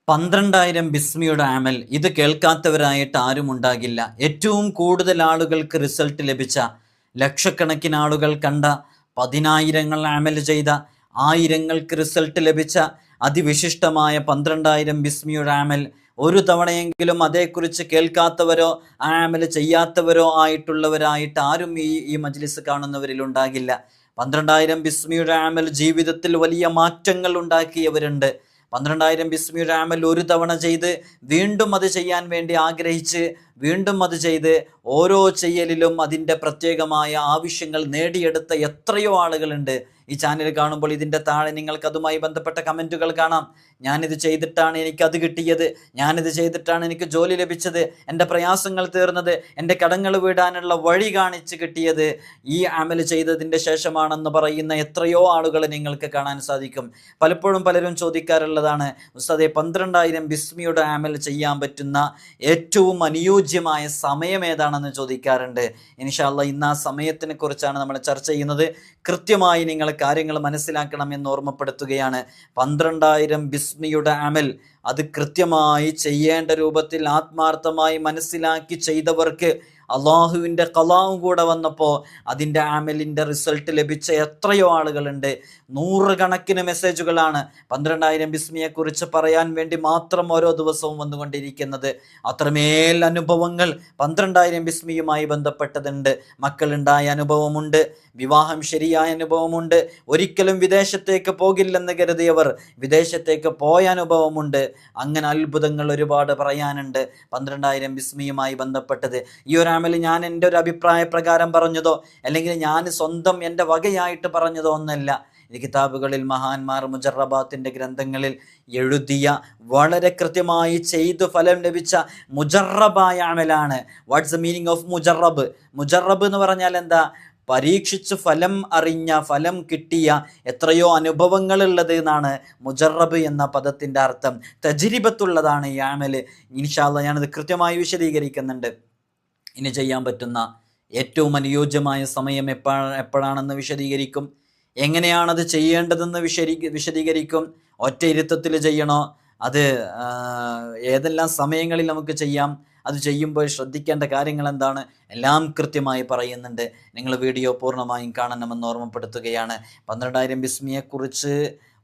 12,000 ബിസ്മിയുടെ അമൽ. ഇത് കേൾക്കാത്തവരായിട്ട് ആരും ഉണ്ടാകില്ല. ഏറ്റവും കൂടുതൽ ആളുകൾക്ക് റിസൾട്ട് ലഭിച്ച, ലക്ഷക്കണക്കിന് ആളുകൾ കണ്ട, 10,000 അമൽ ചെയ്ത, ആയിരങ്ങൾക്ക് റിസൾട്ട് ലഭിച്ച അതിവിശിഷ്ടമായ 12,000 ബിസ്മിയുടെ അമൽ ഒരു തവണയെങ്കിലും അതേക്കുറിച്ച് കേൾക്കാത്തവരോ ആ അമൽ ചെയ്യാത്തവരോ ആയിട്ടുള്ളവരായിട്ട് ആരും ഈ മജ്ലിസ് കാണുന്നവരിൽ ഉണ്ടാകില്ല. 12,000 ബിസ്മിയുടെ അമൽ ജീവിതത്തിൽ വലിയ മാറ്റങ്ങൾ ഉണ്ടാക്കിയവരുണ്ട്. 12,000 ബിസ്മിയുടെ അമൽ ഒരു തവണ ചെയ്ത് വീണ്ടും അത് ചെയ്യാൻ വേണ്ടി ആഗ്രഹിച്ച് വീണ്ടും അത് ചെയ്ത് ഓരോ ചെയ്യലിലും അതിൻ്റെ പ്രത്യേകമായ ആവശ്യങ്ങൾ നേടിയെടുത്ത എത്രയോ ആളുകളുണ്ട്. ഈ ചാനൽ കാണുമ്പോൾ ഇതിൻ്റെ താഴെ നിങ്ങൾക്ക് അതുമായി ബന്ധപ്പെട്ട കമൻറ്റുകൾ കാണാം. ഞാനിത് ചെയ്തിട്ടാണ് എനിക്കത് കിട്ടിയത്, ഞാനിത് ചെയ്തിട്ടാണ് എനിക്ക് ജോലി ലഭിച്ചത്, എൻ്റെ പ്രയാസങ്ങൾ തീർന്നത്, എൻ്റെ കടങ്ങൾ വീടാനുള്ള വഴി കാണിച്ച് കിട്ടിയത് ഈ അമൽ ചെയ്തതിൻ്റെ ശേഷമാണെന്ന് പറയുന്ന എത്രയോ ആളുകളെ നിങ്ങൾക്ക് കാണാൻ സാധിക്കും. പലപ്പോഴും പലരും ചോദിക്കാറുള്ളതാണ്, ഉസ്താദേ 12,000 ബിസ്മിയുടെ അമൽ ചെയ്യാൻ പറ്റുന്ന ഏറ്റവും അനുയോജ്യമായ സമയം ഏതാണെന്ന് ചോദിക്കാറുണ്ട്. ഇൻഷാ അല്ലാഹ് ഇന്ന് ആ സമയത്തിനെ കുറിച്ചാണ് നമ്മൾ ചർച്ച ചെയ്യുന്നത്. കൃത്യമായി നിങ്ങൾ കാര്യങ്ങൾ മനസ്സിലാക്കണം എന്ന് ഓർമ്മപ്പെടുത്തുകയാണ്. 12,000 ബിസ്മിയുടെ അമൽ അത് കൃത്യമായി ചെയ്യേണ്ട രൂപത്തിൽ ആത്മാർത്ഥമായി മനസ്സിലാക്കി ചെയ്തവർക്ക് അള്ളാഹുവിൻ്റെ ഖലാവും കൂടെ വന്നപ്പോൾ അതിൻ്റെ അമലിൻ്റെ റിസൾട്ട് ലഭിച്ച എത്രയോ ആളുകളുണ്ട്. 100 കണക്കിന് മെസ്സേജുകളാണ് 12,000 ബിസ്മിയെക്കുറിച്ച് പറയാൻ വേണ്ടി മാത്രം ഓരോ ദിവസവും വന്നുകൊണ്ടിരിക്കുന്നത്. അത്രമേൽ അനുഭവങ്ങൾ 12,000 ബിസ്മിയുമായി ബന്ധപ്പെട്ടതുണ്ട്. മക്കളുണ്ടായ അനുഭവമുണ്ട്, വിവാഹം ശരിയായ അനുഭവമുണ്ട്, ഒരിക്കലും വിദേശത്തേക്ക് പോകില്ലെന്ന് കരുതിയവർ വിദേശത്തേക്ക് പോയ അനുഭവമുണ്ട്. അങ്ങനെ അത്ഭുതങ്ങൾ ഒരുപാട് പറയാനുണ്ട് 12,000 ബിസ്മിയുമായി ബന്ധപ്പെട്ടത്. ഈ ഒരു അമൽ ഞാൻ എൻ്റെ ഒരു അഭിപ്രായ പ്രകാരം പറഞ്ഞതോ അല്ലെങ്കിൽ ഞാൻ സ്വന്തം എൻ്റെ വകയായിട്ട് പറഞ്ഞതോ ഒന്നല്ല. ഈ കിതാബുകളിൽ മഹാന്മാർ മുജറബാത്തിൻ്റെ ഗ്രന്ഥങ്ങളിൽ എഴുതിയ വളരെ കൃത്യമായി ചെയ്തു ഫലം ലഭിച്ച മുജറബായ അമലാണ്. വാട്ട്സ് ദ മീനിങ് ഓഫ് മുജറബ്? മുജറബ് എന്ന് പറഞ്ഞാൽ എന്താ? പരീക്ഷിച്ച് ഫലം അറിഞ്ഞ, ഫലം കിട്ടിയ എത്രയോ അനുഭവങ്ങളുള്ളത് എന്നാണ് മുജറബ് എന്ന പദത്തിൻ്റെ അർത്ഥം. തജ്രിബത്തുള്ളതാണ് ഈ അമൽ. ഇൻഷാ അല്ലാഹ് ഞാനത് കൃത്യമായി വിശദീകരിക്കുന്നുണ്ട്. ഇനി ചെയ്യാൻ പറ്റുന്ന ഏറ്റവും അനുയോജ്യമായ സമയം എപ്പോഴാണെന്ന് വിശദീകരിക്കും. എങ്ങനെയാണത് ചെയ്യേണ്ടതെന്ന് വിശദീകരിക്കും. ഒറ്റ ഇരുത്തത്തിൽ ചെയ്യണോ, അത് ഏതെല്ലാം സമയങ്ങളിൽ നമുക്ക് ചെയ്യാം, അത് ചെയ്യുമ്പോൾ ശ്രദ്ധിക്കേണ്ട കാര്യങ്ങൾ എന്താണ്, എല്ലാം കൃത്യമായി പറയുന്നുണ്ട്. നിങ്ങൾ വീഡിയോ പൂർണ്ണമായും കാണണമെന്ന് ഓർമ്മപ്പെടുത്തുകയാണ്. 12,000 ബിസ്മിയെക്കുറിച്ച്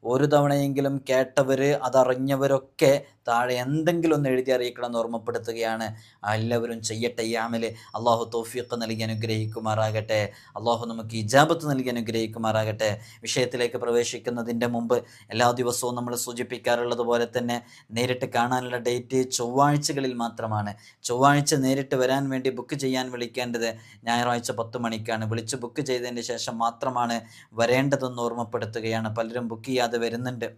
ഒരു തവണയെങ്കിലും കേട്ടവർ, അതറിഞ്ഞവരൊക്കെ താഴെ എന്തെങ്കിലും ഒന്ന് എഴുതി അറിയിക്കണമെന്ന് ഓർമ്മപ്പെടുത്തുകയാണ്. എല്ലാവരും ചെയ്യട്ടെ ഈ അമൽ. അള്ളാഹു തൗഫീഖ് നൽകി അനുഗ്രഹിക്കുമാറാകട്ടെ. അള്ളാഹു നമുക്ക് ഇജാബത്ത് നൽകി അനുഗ്രഹിക്കുമാറാകട്ടെ. വിഷയത്തിലേക്ക് പ്രവേശിക്കുന്നതിൻ്റെ മുമ്പ് എല്ലാ ദിവസവും നമ്മൾ സൂചിപ്പിക്കാറുള്ളത് പോലെ തന്നെ നേരിട്ട് കാണാനുള്ള ഡേറ്റ് ചൊവ്വാഴ്ചകളിൽ മാത്രമാണ്. ചൊവ്വാഴ്ച നേരിട്ട് വരാൻ വേണ്ടി ബുക്ക് ചെയ്യാൻ വിളിക്കേണ്ടത് ഞായറാഴ്ച 10 മണിക്കാണ്. വിളിച്ച് ബുക്ക് ചെയ്തതിന് ശേഷം മാത്രമാണ് വരേണ്ടതെന്ന് ഓർമ്മപ്പെടുത്തുകയാണ്. പലരും ബുക്ക് ചെയ്യാതെ വരുന്നുണ്ട്,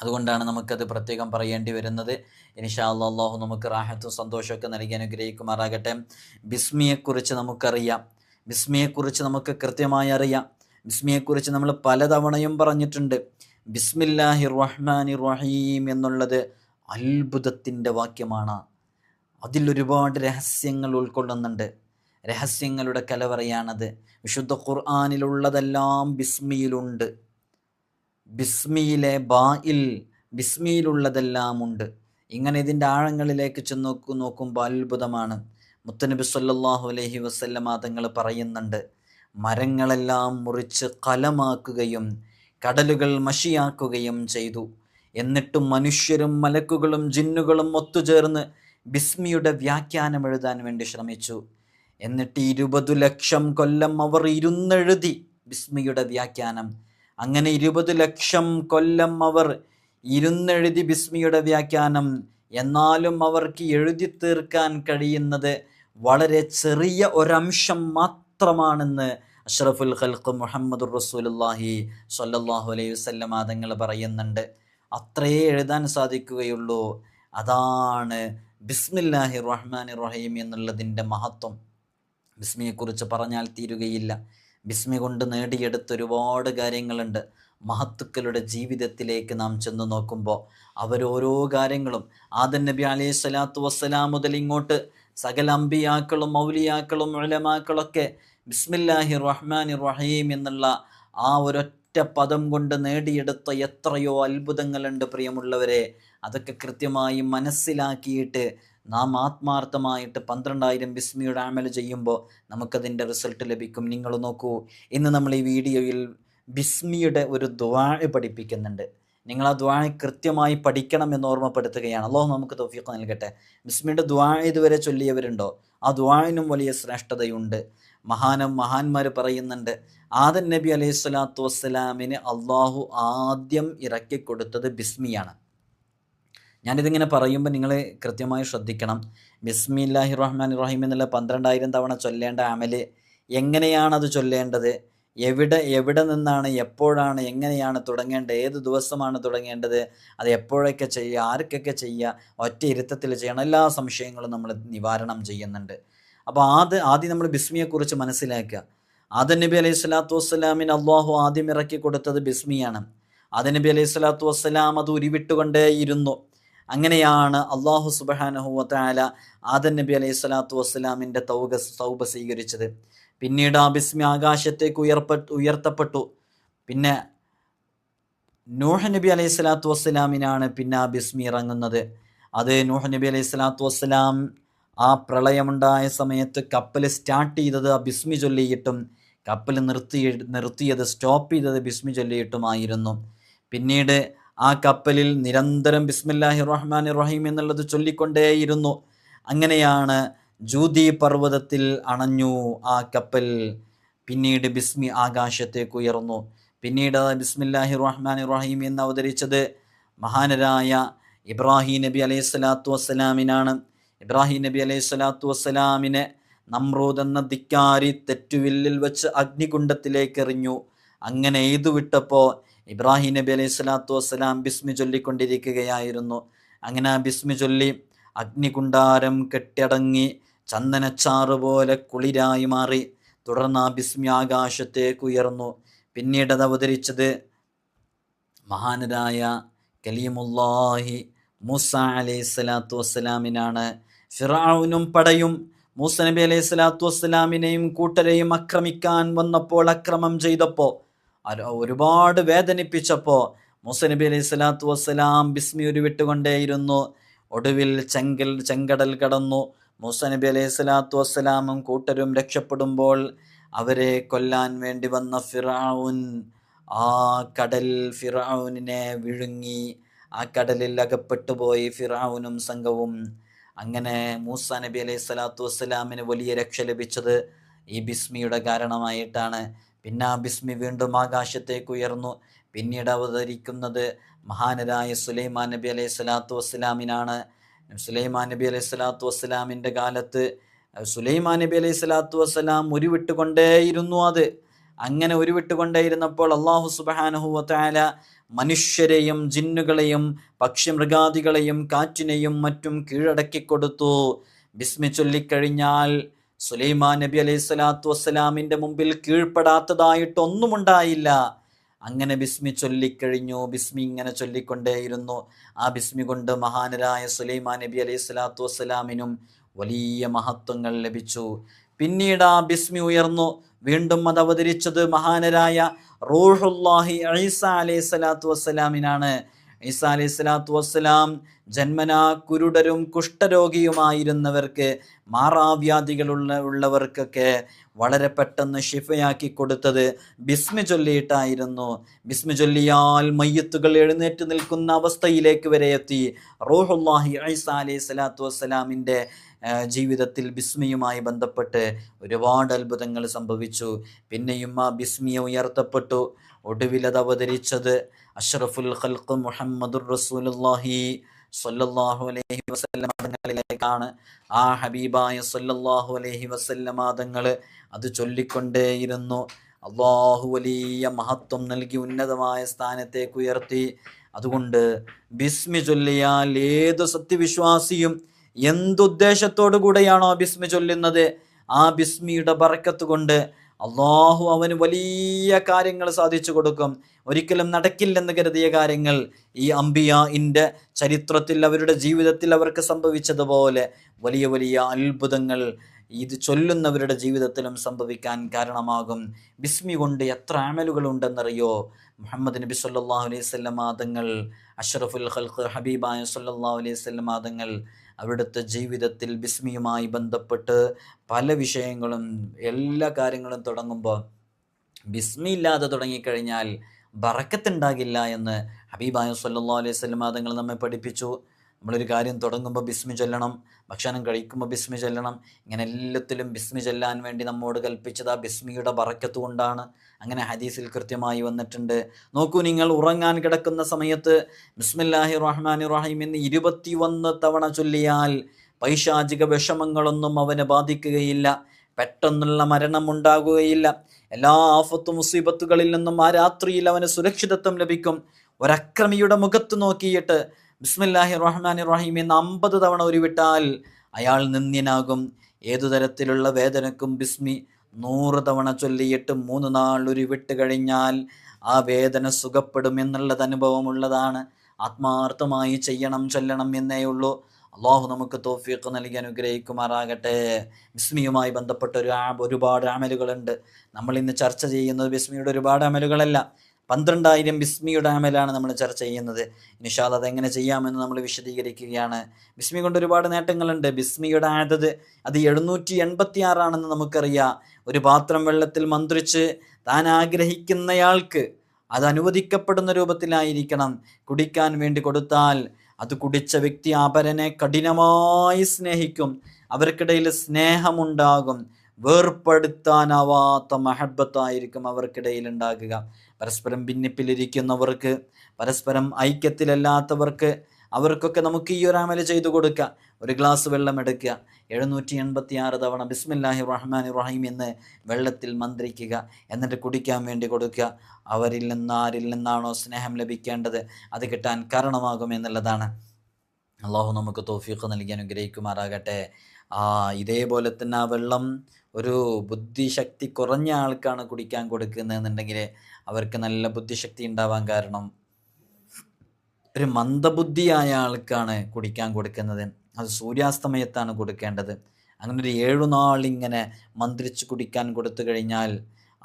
അതുകൊണ്ടാണ് നമുക്കത് പ്രത്യേകം പറയേണ്ടി വരുന്നത്. ഇൻഷാ അല്ലാഹ് അല്ലാഹു നമുക്ക് റാഹത്തും സന്തോഷമൊക്കെ നൽകി അനുഗ്രഹിക്കുമാറാകട്ടെ. ബിസ്മിയെക്കുറിച്ച് നമുക്കറിയാം, ബിസ്മിയെക്കുറിച്ച് നമുക്ക് കൃത്യമായി അറിയാം. ബിസ്മിയെക്കുറിച്ച് നമ്മൾ പലതവണയും പറഞ്ഞിട്ടുണ്ട്. ബിസ്മില്ലാഹിർ റഹ്മാനിർ റഹീം എന്നുള്ളത് അത്ഭുതത്തിൻ്റെ വാക്യമാണ്. അതിലൊരുപാട് രഹസ്യങ്ങൾ ഉൾക്കൊള്ളുന്നുണ്ട്. രഹസ്യങ്ങളുടെ കലവറയാണത്. വിശുദ്ധ ഖുർആനിലുള്ളതെല്ലാം ബിസ്മിയിലുണ്ട്. ബിസ്മിയിലെ ബായിൽ ബിസ്മിയിലുള്ളതെല്ലാം ഉണ്ട്. ഇങ്ങനെ ഇതിൻ്റെ ആഴങ്ങളിലേക്ക് ചെന്ന് നോക്കുമ്പോൾ അത്ഭുതമാണ്. മുത്തനബി സല്ലല്ലാഹു അലൈഹി വസല്ലമ തങ്ങൾ പറയുന്നുണ്ട്, മരങ്ങളെല്ലാം മുറിച്ച് കലമാക്കുകയും കടലുകൾ മഷിയാക്കുകയും ചെയ്തു. എന്നിട്ടും മനുഷ്യരും മലക്കുകളും ജിന്നുകളും ഒത്തുചേർന്ന് ബിസ്മിയുടെ വ്യാഖ്യാനം എഴുതാൻ വേണ്ടി ശ്രമിച്ചു. എന്നിട്ട് 20 ലക്ഷം കൊല്ലം അവർ ഇരുന്നെഴുതി ബിസ്മിയുടെ വ്യാഖ്യാനം. അങ്ങനെ 20 ലക്ഷം കൊല്ലം അവർ ഇരുന്നെഴുതി ബിസ്മിയുടെ വ്യാഖ്യാനം. എന്നാലും അവർക്ക് എഴുതി തീർക്കാൻ കഴിയുന്നത് വളരെ ചെറിയ ഒരംശം മാത്രമാണെന്ന് അഷ്റഫുൽ ഖൽഖ് മുഹമ്മദുർ റസൂലുള്ളാഹി സ്വല്ലല്ലാഹു അലൈഹി വസല്ലമ തങ്ങൾ പറയുന്നുണ്ട്. അത്രയേ എഴുതാൻ സാധിക്കുകയുള്ളൂ. അതാണ് ബിസ്മില്ലാഹിർ റഹ്മാനിർ റഹീം എന്നുള്ളതിൻ്റെ മഹത്വം. ബിസ്മിയെക്കുറിച്ച് പറഞ്ഞാൽ തീരുകയില്ല. ബിസ്മി കൊണ്ട് നേടിയെടുത്ത ഒരുപാട് കാര്യങ്ങളുണ്ട്. മഹത്തുക്കളുടെ ജീവിതത്തിലേക്ക് നാം ചെന്ന് നോക്കുമ്പോൾ അവരോരോ കാര്യങ്ങളും ആദം നബി അലൈഹി സ്വലാത്തു വസ്സലാം മുതൽ ഇങ്ങോട്ട് സകല അമ്പിയാക്കളും മൗലിയാക്കളും ഉലമാക്കളൊക്കെ ബിസ്മില്ലാഹിർ റഹ്മാനിർ റഹീം എന്നുള്ള ആ ഒരൊറ്റ പദം കൊണ്ട് നേടിയെടുത്ത എത്രയോ അത്ഭുതങ്ങളുണ്ട് പ്രിയമുള്ളവരെ. അതൊക്കെ കൃത്യമായി മനസ്സിലാക്കിയിട്ട് നാം ആത്മാർത്ഥമായിട്ട് 12,000 ബിസ്മിയുടെ അമൽ ചെയ്യുമ്പോൾ നമുക്കതിൻ്റെ റിസൾട്ട് ലഭിക്കും. നിങ്ങൾ നോക്കൂ, ഇന്ന് നമ്മൾ ഈ വീഡിയോയിൽ ബിസ്മിയുടെ ഒരു ദുആ പഠിപ്പിക്കുന്നുണ്ട്. നിങ്ങൾ ആ ദുആ കൃത്യമായി പഠിക്കണം എന്ന് ഓർമ്മപ്പെടുത്തുകയാണ്. അല്ലാഹു നമുക്ക് തൗഫീഖ് നൽകട്ടെ. ബിസ്മിയുടെ ദുആ ഇതുവരെ ചൊല്ലിയവരുണ്ടോ? ആ ദുആഇനും വലിയ ശ്രേഷ്ഠതയുണ്ട്. മഹാന്മാർ പറയുന്നുണ്ട്, ആദം നബി അലൈഹി സ്വലാത്തു വസ്സലാമിന് അള്ളാഹു ആദ്യം ഇറക്കിക്കൊടുത്തത് ബിസ്മിയാണ്. ഞാനിതിങ്ങനെ പറയുമ്പോൾ നിങ്ങൾ കൃത്യമായി ശ്രദ്ധിക്കണം. ബിസ്മില്ലാഹി റഹ്മാൻ റഹീം എന്നുള്ള 12,000 തവണ ചൊല്ലേണ്ട അമല് എങ്ങനെയാണത് ചൊല്ലേണ്ടത്, എവിടെ നിന്നാണ്, എപ്പോഴാണ്, എങ്ങനെയാണ് തുടങ്ങേണ്ടത്, ഏത് ദിവസമാണ് തുടങ്ങേണ്ടത്, അത് എപ്പോഴൊക്കെ ചെയ്യുക, ആർക്കൊക്കെ ചെയ്യുക, ഒറ്റ ഇരുത്തത്തിൽ ചെയ്യണം, എല്ലാ സംശയങ്ങളും നമ്മൾ നിവാരണം ചെയ്യുന്നുണ്ട്. അപ്പോൾ ആദ്യം നമ്മൾ ബിസ്മിയെക്കുറിച്ച് മനസ്സിലാക്കുക. ആദം നബി അലൈഹി സ്വലാത്തു വസ്സലാമിന് അള്ളാഹു ആദ്യം ഇറക്കി കൊടുത്തത് ബിസ്മിയാണ്. ആദം നബി അലൈഹി സ്വലാത്തു വസ്സലാം അത് ഉരുവിട്ടുകൊണ്ടേയിരുന്നു. അങ്ങനെയാണ് അള്ളാഹു സുബ്ഹാനഹു വ തആല ആദം നബി അലൈഹി സ്വലാത്തു വസ്സലാമിൻ്റെ തൗബ സ്വീകരിച്ചത്. പിന്നീട് ആ ബിസ്മി ആകാശത്തേക്ക് ഉയർത്തപ്പെട്ടു. പിന്നെ നൂഹ് നബി അലൈഹി സ്വലാത്തു വസ്സലാമിനാണ് പിന്നെ ആ ബിസ്മി ഇറങ്ങുന്നത്. അത് നൂഹ് നബി അലൈഹി സ്വലാത്തു വസ്സലാം ആ പ്രളയമുണ്ടായ സമയത്ത് കപ്പൽ സ്റ്റാർട്ട് ചെയ്തത് ആ ബിസ്മി ചൊല്ലിയിട്ടും കപ്പൽ നിർത്തിയത് സ്റ്റോപ്പ് ചെയ്തത് ബിസ്മി ചൊല്ലിയിട്ടുമായിരുന്നു. പിന്നീട് ആ കപ്പലിൽ നിരന്തരം ബിസ്മില്ലാഹി റഹ്മാൻ റഹീം എന്നുള്ളത് ചൊല്ലിക്കൊണ്ടേയിരുന്നു. അങ്ങനെയാണ് ജൂദി പർവ്വതത്തിൽ അണഞ്ഞു ആ കപ്പൽ. പിന്നീട് ബിസ്മി ആകാശത്തേക്ക് ഉയർന്നു. പിന്നീട് ബിസ്മില്ലാഹി റഹ്മാൻ റഹീം എന്ന് അവതരിച്ചത് മഹാനരായ ഇബ്രാഹിം നബി അലൈഹി സ്വലാത്തു വസ്സലാമിനാണ്. ഇബ്രാഹിം നബി അലൈഹി സ്വലാത്തു വസ്സലാമിനെ നമ്രൂദ് എന്ന ധിക്കാരി തെറ്റുവില്ലിൽ വെച്ച് അഗ്നികുണ്ഡത്തിലേക്ക് എറിഞ്ഞു. അങ്ങനെ എയ്തു വിട്ടപ്പോൾ ഇബ്രാഹിം നബി അലൈഹി സ്വലാത്തു വസ്സലാം ബിസ്മി ചൊല്ലിക്കൊണ്ടിരിക്കുകയായിരുന്നു. അങ്ങനെ ആ ബിസ്മി ചൊല്ലി അഗ്നികുണ്ടാരം കെട്ടടങ്ങി ചന്ദനച്ചാറ് പോലെ കുളിരായി മാറി. തുടർന്ന് ആ ബിസ്മി ആകാശത്തേക്ക് ഉയർന്നു. പിന്നീട് അത് അവതരിച്ചത് മഹാനരായ കലീമുല്ലാഹി മൂസ അലൈഹി സ്വലാത്തു വസ്സലാമിനാണ്. ഫിർഔനും പടയും മൂസ നബി അലൈഹി സ്വലാത്തു വസ്സലാമിനെയും കൂട്ടരെയും ആക്രമിക്കാൻ വന്നപ്പോൾ, അക്രമം ചെയ്തപ്പോൾ, ഒരുപാട് വേദനിപ്പിച്ചപ്പോൾ മൂസ നബി അലൈഹി സ്വലാത്തു വസ്സലാം ബിസ്മി ഉരുവിട്ടുകൊണ്ടേയിരുന്നു. ഒടുവിൽ ചെങ്കടൽ കടന്നു. മൂസ നബി അലൈഹി സ്വലാത്തു വസ്സലാമും കൂട്ടരും രക്ഷപ്പെടുമ്പോൾ അവരെ കൊല്ലാൻ വേണ്ടി വന്ന ഫിർഔൻ ആ കടൽ ഫിർഔനിനെ വിഴുങ്ങി. ആ കടലിൽ അകപ്പെട്ടുപോയി ഫിർഔനും സംഘവും. അങ്ങനെ മൂസ നബി അലൈഹി സ്വലാത്തു വസ്സലാമിന് വലിയ രക്ഷ ലഭിച്ചത് ഈ ബിസ്മിയുടെ കാരണമായിട്ടാണ്. പിന്നെ ആ ബിസ്മി വീണ്ടും ആകാശത്തേക്ക് ഉയർന്നു. പിന്നീട് അവതരിക്കുന്നത് മഹാനരായ സുലൈമാൻ നബി അലൈഹി സ്വലാത്തു വസ്സലാമിനാണ്. സുലൈമാൻ നബി അലൈഹി സ്വലാത്തു വസ്സലാമിൻ്റെ കാലത്ത് സുലൈമാൻ നബി അലൈഹി സ്വലാത്തു വസ്സലാം ഉരുവിട്ടുകൊണ്ടേയിരുന്നു. അങ്ങനെ ഉരുവിട്ടുകൊണ്ടേയിരുന്നപ്പോൾ അള്ളാഹു സുബ്ഹാനഹു വ തആല മനുഷ്യരെയും ജിന്നുകളെയും പക്ഷിമൃഗാദികളെയും കാറ്റിനെയും മറ്റും കീഴടക്കിക്കൊടുത്തു. ബിസ്മി ചൊല്ലിക്കഴിഞ്ഞാൽ സുലൈമാൻ നബി അലൈഹി സ്വലാത്തു വസ്സലാമിൻ്റെ മുമ്പിൽ കീഴ്പ്പെടാത്തതായിട്ടൊന്നും ഉണ്ടായില്ല. അങ്ങനെ ബിസ്മി ചൊല്ലിക്കഴിഞ്ഞു. ബിസ്മി ഇങ്ങനെ ചൊല്ലിക്കൊണ്ടേയിരുന്നു. ആ ബിസ്മി കൊണ്ട് മഹാനരായ സുലൈമാൻ നബി അലൈഹി സ്വലാത്തു വസ്സലാമിനും വലിയ മഹത്വങ്ങൾ ലഭിച്ചു. പിന്നീട് ആ ബിസ്മി ഉയർന്നു. വീണ്ടും അത് അവതരിച്ചത് മഹാനരായ റൂഹുല്ലാഹി ഈസ അലൈഹി സ്വലാത്തു വസ്സലാമിനാണ്. ഈസ അലൈഹി സ്വലാത്തു വസ്സലാം ജന്മനാ കുരുടരും കുഷ്ഠരോഗിയുമായിരുന്നവർക്ക്, മാറാവ്യാധികളുള്ളവർക്കൊക്കെ വളരെ പെട്ടെന്ന് ഷിഫയാക്കി കൊടുത്തത് ബിസ്മി ചൊല്ലിയിട്ടായിരുന്നു. ബിസ്മി ചൊല്ലിയാൽ മയ്യത്തുകൾ എഴുന്നേറ്റ് നിൽക്കുന്ന അവസ്ഥയിലേക്ക് വരെ എത്തി. റൂഹുല്ലാഹി ഈസ അലൈഹി സ്വലാത്തു വസ്സലാമിൻ്റെ ജീവിതത്തിൽ ബിസ്മിയുമായി ബന്ധപ്പെട്ട് ഒരുപാട് അത്ഭുതങ്ങൾ സംഭവിച്ചു. പിന്നെയും ആ ബിസ്മിയെ ഉയർത്തപ്പെട്ടു. ഒടുവിൽ അത് അവതരിച്ചത് അഷ്റഫുൽ ഖൽഖ് മുഹമ്മദുർ റസൂലുള്ളാഹി സ്വല്ലല്ലാഹു അലൈഹി വസല്ലമ തങ്ങളിലേക്കാണ്. ആ ഹബീബായ സ്വല്ലല്ലാഹു അലൈഹി വസല്ലമ തങ്ങൾ അത് ചൊല്ലിക്കൊണ്ടേയിരുന്നു. അള്ളാഹു വലിയ മഹത്വം നൽകി ഉന്നതമായ സ്ഥാനത്തേക്ക് ഉയർത്തി. അതുകൊണ്ട് ബിസ്മി ചൊല്ലിയാൽ ഏത് സത്യവിശ്വാസിയും എന്തുദ്ദേശത്തോടു കൂടെയാണോ ബിസ്മി ചൊല്ലുന്നത്, ആ ബിസ്മിയുടെ ബറക്കത്ത് കൊണ്ട് അള്ളാഹു അവന് വലിയ കാര്യങ്ങൾ സാധിച്ചു കൊടുക്കും. ഒരിക്കലും നടക്കില്ലെന്ന് കരുതിയ കാര്യങ്ങൾ ഈ അംബിയാഇൻ്റെ ചരിത്രത്തിൽ അവരുടെ ജീവിതത്തിൽ അവർക്ക് സംഭവിച്ചതുപോലെ വലിയ വലിയ അത്ഭുതങ്ങൾ ഇത് ചൊല്ലുന്നവരുടെ ജീവിതത്തിലും സംഭവിക്കാൻ കാരണമാകും. ബിസ്മി കൊണ്ട് എത്ര അമലുകൾ ഉണ്ടെന്നറിയോ? മുഹമ്മദ് നബി സല്ലല്ലാഹു അലൈഹി വസല്ലം തങ്ങൾ അഷ്റഫുൽ ഖൽഖ് ഹബീബായ സല്ലല്ലാഹു അലൈഹി വസല്ലം തങ്ങൾ അവിടുത്തെ ജീവിതത്തിൽ ബിസ്മിയുമായി ബന്ധപ്പെട്ട് പല വിഷയങ്ങളും എല്ലാ കാര്യങ്ങളും തുടങ്ങുമ്പോൾ ബിസ്മി ഇല്ലാതെ തുടങ്ങിക്കഴിഞ്ഞാൽ ബറക്കത്തുണ്ടാകില്ല എന്ന് ഹബീബായ സല്ലല്ലാഹു അലൈഹി വസല്ലം തങ്ങൾ നമ്മെ പഠിപ്പിച്ചു. നമ്മളൊരു കാര്യം തുടങ്ങുമ്പോൾ ബിസ്മി ചൊല്ലണം, ഭക്ഷണം കഴിക്കുമ്പോൾ ബിസ്മി ചൊല്ലണം. ഇങ്ങനെ എല്ലാത്തിലും ബിസ്മി ചൊല്ലാൻ വേണ്ടി നമ്മോട് കൽപ്പിച്ചത് ആ ബിസ്മിയുടെ ബറക്കത്ത് കൊണ്ടാണ്. അങ്ങനെ ഹദീസിൽ കൃത്യമായി വന്നിട്ടുണ്ട്. നോക്കൂ, നിങ്ങൾ ഉറങ്ങാൻ കിടക്കുന്ന സമയത്ത് ബിസ്മില്ലാഹിർ റഹ്മാനിർ റഹീം എന്ന് 21 തവണ ചൊല്ലിയാൽ പൈശാചിക വിഷമങ്ങളൊന്നും അവനെ ബാധിക്കുകയില്ല, പെട്ടെന്നുള്ള മരണം ഉണ്ടാകുകയില്ല. എല്ലാ ആഫത്ത് മുസീബത്തുകളിൽ നിന്നും ആ രാത്രിയിൽ അവന് സുരക്ഷിതത്വം ലഭിക്കും. ഒരക്രമിയുടെ മുഖത്ത് നോക്കിയിട്ട് ബിസ്മില്ലാഹിർ റഹ്മാനിർ റഹീം എന്ന് 50 തവണ ഉരുവിട്ടാൽ അയാൾ നിന്ദ്യനാകും. ഏതു തരത്തിലുള്ള വേദനക്കും ബിസ്മി 100 തവണ ചൊല്ലിയിട്ട് 3 നാൾ ഉരുവിട്ട് കഴിഞ്ഞാൽ ആ വേദന സുഖപ്പെടും എന്നുള്ളത് അനുഭവമുള്ളതാണ്. ആത്മാർത്ഥമായി ചെയ്യണം, ചൊല്ലണം എന്നേ ഉള്ളൂ. അള്ളാഹു നമുക്ക് തൗഫീഖ് നൽകി അനുഗ്രഹിക്കുമാറാകട്ടെ. ബിസ്മിയുമായി ബന്ധപ്പെട്ട ഒരുപാട് അമലുകളുണ്ട്. നമ്മൾ ഇന്ന് ചർച്ച ചെയ്യുന്നത് ബിസ്മിയുടെ ഒരുപാട് അമലുകളല്ല, 12,000 ബിസ്മിയുടെ അമലാണ് നമ്മൾ ചർച്ച ചെയ്യുന്നത്. ഇൻഷാ അല്ലാഹ് അതെങ്ങനെ ചെയ്യാമെന്ന് നമ്മൾ വിശദീകരിക്കുകയാണ്. ബിസ്മി കൊണ്ട് ഒരുപാട് നേട്ടങ്ങളുണ്ട്. ബിസ്മിയുടെ ആദത് അത് 786 ആണെന്ന് നമുക്കറിയാം. ഒരു പാത്രം വെള്ളത്തിൽ മന്ത്രിച്ച് താൻ ആഗ്രഹിക്കുന്നയാൾക്ക് അത് അനുവദിക്കപ്പെടുന്ന രൂപത്തിലായിരിക്കണം കുടിക്കാൻ വേണ്ടി കൊടുത്താൽ അത് കുടിച്ച വ്യക്തി അപരനെ കഠിനമായി സ്നേഹിക്കും, അവർക്കിടയിൽ സ്നേഹമുണ്ടാകും, വേർപ്പെടുത്താനാവാത്ത മഹബത്തായിരിക്കും അവർക്കിടയിൽ ഉണ്ടാകുക. പരസ്പരം ഭിന്നിപ്പിലിരിക്കുന്നവർക്ക്, പരസ്പരം ഐക്യത്തിലല്ലാത്തവർക്ക്, അവർക്കൊക്കെ നമുക്ക് ഈ ഒരു അമല് ചെയ്തു കൊടുക്കുക. ഒരു ഗ്ലാസ് വെള്ളം എടുക്കുക, 786 തവണ ബിസ്മില്ലാഹിർ റഹ്മാനിർ റഹീം എന്ന് വെള്ളത്തിൽ മന്ത്രിക്കുക, എന്നിട്ട് കുടിക്കാൻ വേണ്ടി കൊടുക്കുക. അവരിൽ നിന്ന് ആരിൽ നിന്നാണോ സ്നേഹം ലഭിക്കേണ്ടത് അത് കിട്ടാൻ കാരണമാകും എന്നുള്ളതാണ്. അള്ളാഹു നമുക്ക് തൗഫീഖ് നൽകി അനുഗ്രഹിക്കുമാറാകട്ടെ. ഇതേപോലെ തന്നെ ആ വെള്ളം ഒരു ബുദ്ധിശക്തി കുറഞ്ഞ ആൾക്കാണ് കുടിക്കാൻ കൊടുക്കുന്നതെന്നുണ്ടെങ്കിൽ അവർക്ക് നല്ല ബുദ്ധിശക്തി ഉണ്ടാവാൻ കാരണം ഒരു മന്ദബുദ്ധിയായ ആൾക്കാണ് കുടിക്കാൻ കൊടുക്കുന്നത്. അത് സൂര്യാസ്തമയത്താണ് കൊടുക്കേണ്ടത്. അങ്ങനെ ഒരു 7 നാളിങ്ങനെ മന്ത്രിച്ച് കുടിക്കാൻ കൊടുത്തു കഴിഞ്ഞാൽ